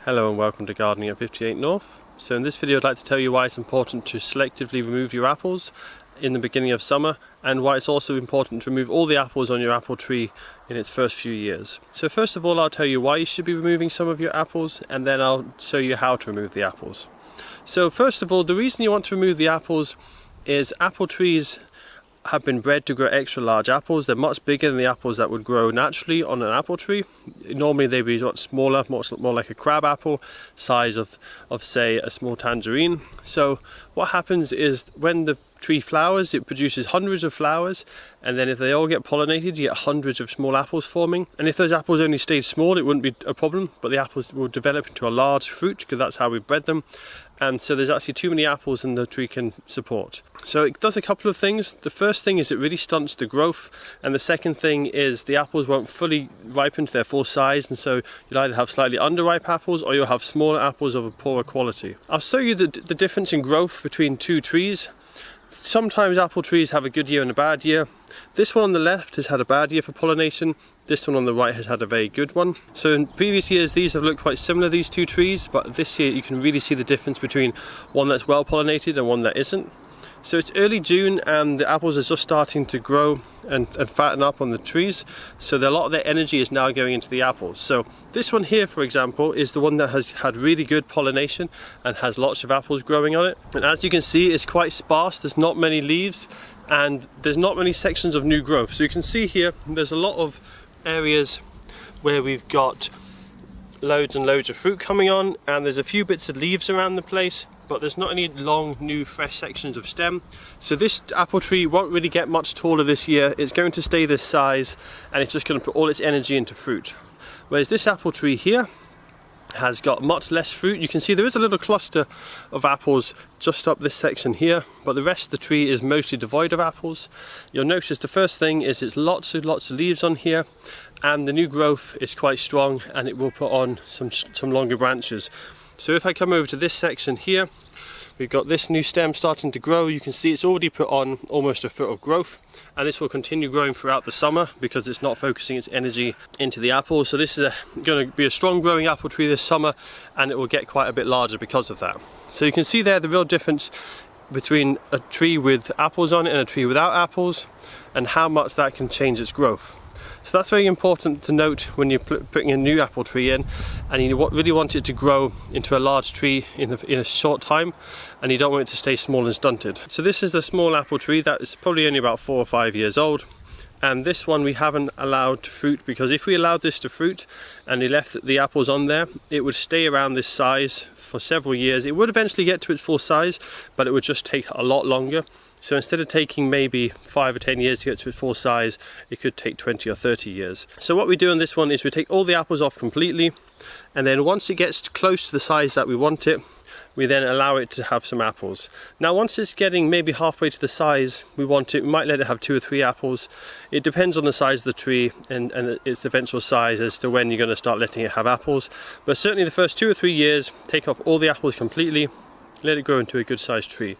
Hello and welcome to Gardening at 58 North. So in this video I'd like to tell you why it's important to selectively remove your apples in the beginning of summer, and why it's also important to remove all the apples on your apple tree in its first few years. So first of all, I'll tell you why you should be removing some of your apples, and then I'll show you how to remove the apples. So first of all, the reason you want to remove the apples is apple trees have been bred to grow extra large apples. They're much bigger than the apples that would grow naturally on an apple tree. Normally they'd be much smaller, more like a crab apple, size of say a small tangerine. So what happens is when the tree flowers, it produces hundreds of flowers, and then if they all get pollinated, you get hundreds of small apples forming. And if those apples only stayed small, it wouldn't be a problem, but the apples will develop into a large fruit because that's how we bred them. And so there's actually too many apples than the tree can support. So it does a couple of things. The first thing is it really stunts the growth, and the second thing is the apples won't fully ripen to their full size, and so you'll either have slightly underripe apples or you'll have smaller apples of a poorer quality. I'll show you the difference in growth between two trees. Sometimes apple trees have a good year and a bad year. This one on the left has had a bad year for pollination. This one on the right has had a very good one. So in previous years these have looked quite similar, these two trees, but this year you can really see the difference between one that's well pollinated and one that isn't. So it's early June and the apples are just starting to grow and fatten up on the trees, so a lot of their energy is now going into the apples. So this one here, for example, is the one that has had really good pollination and has lots of apples growing on it. And as you can see, it's quite sparse, there's not many leaves and there's not many sections of new growth. So you can see here there's a lot of areas where we've got loads and loads of fruit coming on, and there's a few bits of leaves around the place, but there's not any long new fresh sections of stem. So this apple tree won't really get much taller this year. It's going to stay this size and it's just going to put all its energy into fruit. Whereas this apple tree here has got much less fruit. You can see there is a little cluster of apples just up this section here, but the rest of the tree is mostly devoid of apples. You'll notice the first thing is it's lots of leaves on here, and the new growth is quite strong and it will put on some longer branches. So if I come over to this section here, we've got this new stem starting to grow. You can see it's already put on almost a foot of growth, and this will continue growing throughout the summer because it's not focusing its energy into the apples. So this is going to be a strong growing apple tree this summer, and it will get quite a bit larger because of that. So you can see there the real difference between a tree with apples on it and a tree without apples, and how much that can change its growth. So that's very important to note when you're putting a new apple tree in, and you really want it to grow into a large tree in a short time, and you don't want it to stay small and stunted. So this is a small apple tree that is probably only about 4 or 5 years old, and this one we haven't allowed to fruit, because if we allowed this to fruit and we left the apples on there, it would stay around this size for several years. It would eventually get to its full size, but it would just take a lot longer. So instead of taking maybe 5 or 10 years to get to its full size, it could take 20 or 30 years. So what we do on this one is we take all the apples off completely, and then once it gets close to the size that we want it, we then allow it to have some apples. Now once it's getting maybe halfway to the size we want it, we might let it have 2 or 3 apples. It depends on the size of the tree and its eventual size as to when you're going to start letting it have apples. But certainly the first 2 or 3 years, take off all the apples completely, let it grow into a good sized tree.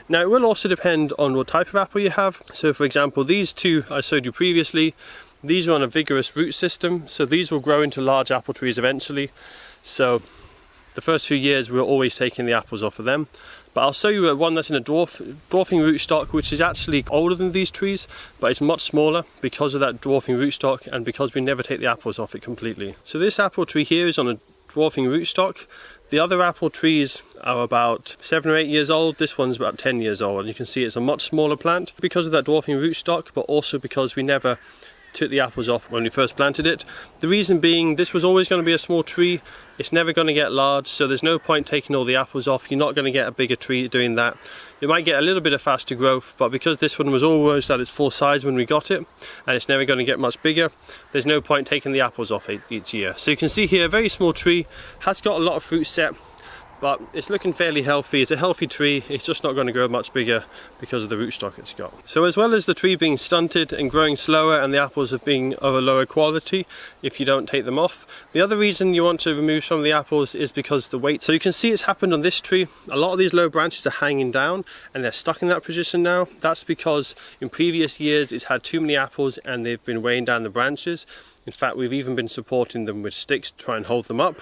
Now it will also depend on what type of apple you have. So for example, these two I showed you previously, these are on a vigorous root system, so these will grow into large apple trees eventually. So the first few years we're always taking the apples off of them. But I'll show you one that's in a dwarfing rootstock, which is actually older than these trees, but it's much smaller because of that dwarfing rootstock and because we never take the apples off it completely. So this apple tree here is on a dwarfing rootstock. The other apple trees are about 7 or 8 years old. This one's about 10 years old, and you can see it's a much smaller plant because of that dwarfing rootstock, but also because we never took the apples off when we first planted it. The reason being, this was always going to be a small tree. It's never going to get large, so there's no point taking all the apples off. You're not going to get a bigger tree doing that. You might get a little bit of faster growth, but because this one was almost at its full size when we got it, and it's never going to get much bigger, there's no point taking the apples off each year. So you can see here, a very small tree, has got a lot of fruit set. but it's looking fairly healthy. It's a healthy tree, it's just not going to grow much bigger because of the rootstock it's got. So as well as the tree being stunted and growing slower and the apples of being of a lower quality if you don't take them off, the other reason you want to remove some of the apples is because the weight. So you can see it's happened on this tree. A lot of these low branches are hanging down and they're stuck in that position now. That's because in previous years it's had too many apples and they've been weighing down the branches. In fact, we've even been supporting them with sticks to try and hold them up.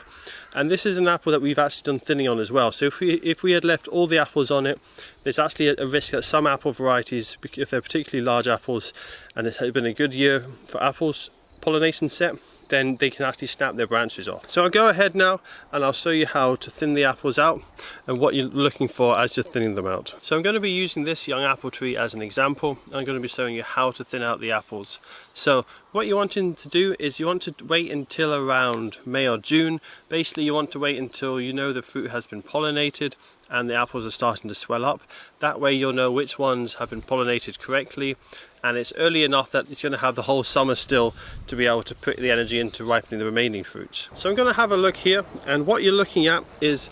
And this is an apple that we've actually done thinning on as well. So if we had left all the apples on it, there's actually a risk that some apple varieties, if they're particularly large apples and it has been a good year for apples pollination set, then they can actually snap their branches off. So I'll go ahead now and I'll show you how to thin the apples out and what you're looking for as you're thinning them out. So I'm going to be using this young apple tree as an example. I'm going to be showing you how to thin out the apples. So what you're wanting to do is you want to wait until around May or June. Basically you want to wait until you know the fruit has been pollinated and the apples are starting to swell up. That way you'll know which ones have been pollinated correctly, and it's early enough that it's going to have the whole summer still to be able to put the energy into ripening the remaining fruits. So I'm going to have a look here, and what you're looking at is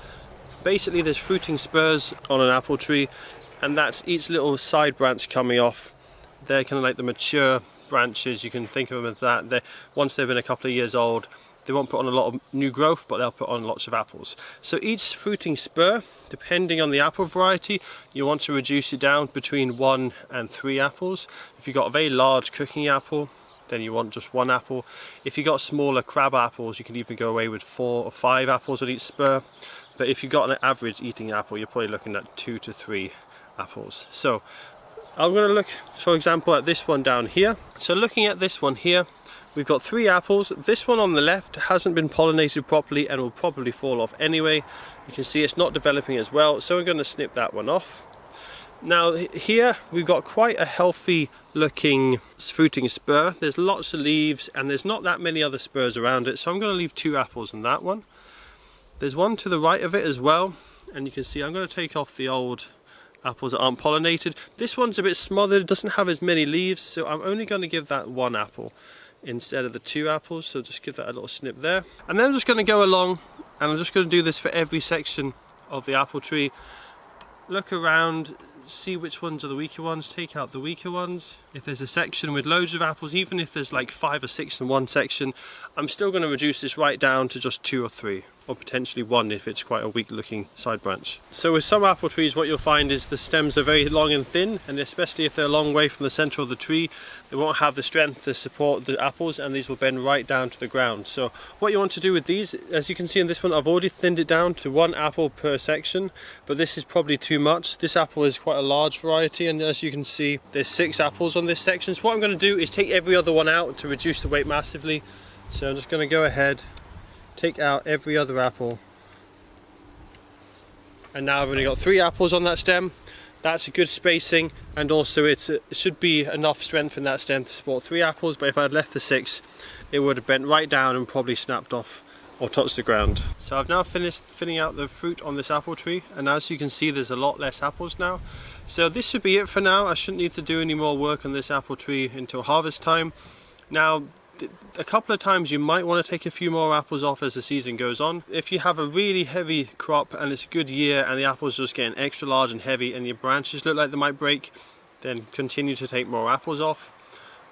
basically there's fruiting spurs on an apple tree, and that's each little side branch coming off. They're kind of like the mature branches, you can think of them as that. Once they've been a couple of years old, they won't put on a lot of new growth, but they'll put on lots of apples. So each fruiting spur, depending on the apple variety, you want to reduce it down between 1 and 3 apples. If you've got a very large cooking apple, then you want just 1 apple. If you've got smaller crab apples, you can even go away with 4 or 5 apples on each spur. But if you've got an average eating apple, you're probably looking at 2 to 3 apples. So I'm going to look, for example, at this one down here. So looking at this one here, we've got 3 apples. This one on the left hasn't been pollinated properly and will probably fall off anyway. You can see it's not developing as well, so we're going to snip that one off. Now here we've got quite a healthy looking fruiting spur. There's lots of leaves and there's not that many other spurs around it, so I'm going to leave 2 apples on that one. There's one to the right of it as well, and you can see I'm going to take off the old apples that aren't pollinated. This one's a bit smothered, it doesn't have as many leaves, so I'm only going to give that 1 apple instead of the 2 apples, so just give that a little snip there. And then I'm just going to go along and I'm just going to do this for every section of the apple tree. Look around, see which ones are the weaker ones, take out the weaker ones. If there's a section with loads of apples, even if there's like 5 or 6 in one section, I'm still going to reduce this right down to just 2 or 3, or potentially 1 if it's quite a weak looking side branch. So with some apple trees, what you'll find is the stems are very long and thin, and especially if they're a long way from the center of the tree, they won't have the strength to support the apples, and these will bend right down to the ground. So what you want to do with these, as you can see in this one, I've already thinned it down to 1 apple per section, but this is probably too much. This apple is quite a large variety, and as you can see, there's 6 apples on this section. So what I'm going to do is take every other one out to reduce the weight massively. So I'm just going to go ahead, take out every other apple, and now I've only got 3 apples on that stem. That's a good spacing, and also it should be enough strength in that stem to support 3 apples, but if I had left the 6, it would have bent right down and probably snapped off or touched the ground. So I've now finished thinning out the fruit on this apple tree, and as you can see there's a lot less apples now. So this should be it for now. I shouldn't need to do any more work on this apple tree until harvest time. Now a couple of times you might want to take a few more apples off as the season goes on. If you have a really heavy crop and it's a good year and the apples are just getting extra large and heavy and your branches look like they might break, then continue to take more apples off.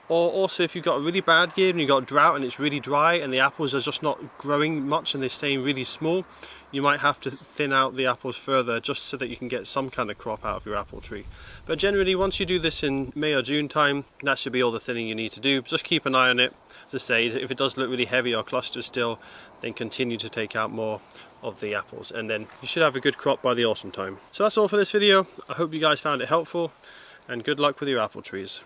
Or also if you've got a really bad year and you've got drought and it's really dry and the apples are just not growing much and they're staying really small, you might have to thin out the apples further just so that you can get some kind of crop out of your apple tree. But generally once you do this in May or June time, that should be all the thinning you need to do. Just keep an eye on it. As I say, if it does look really heavy or clustered still, then continue to take out more of the apples, and then you should have a good crop by the autumn time. So that's all for this video. I hope you guys found it helpful, and good luck with your apple trees.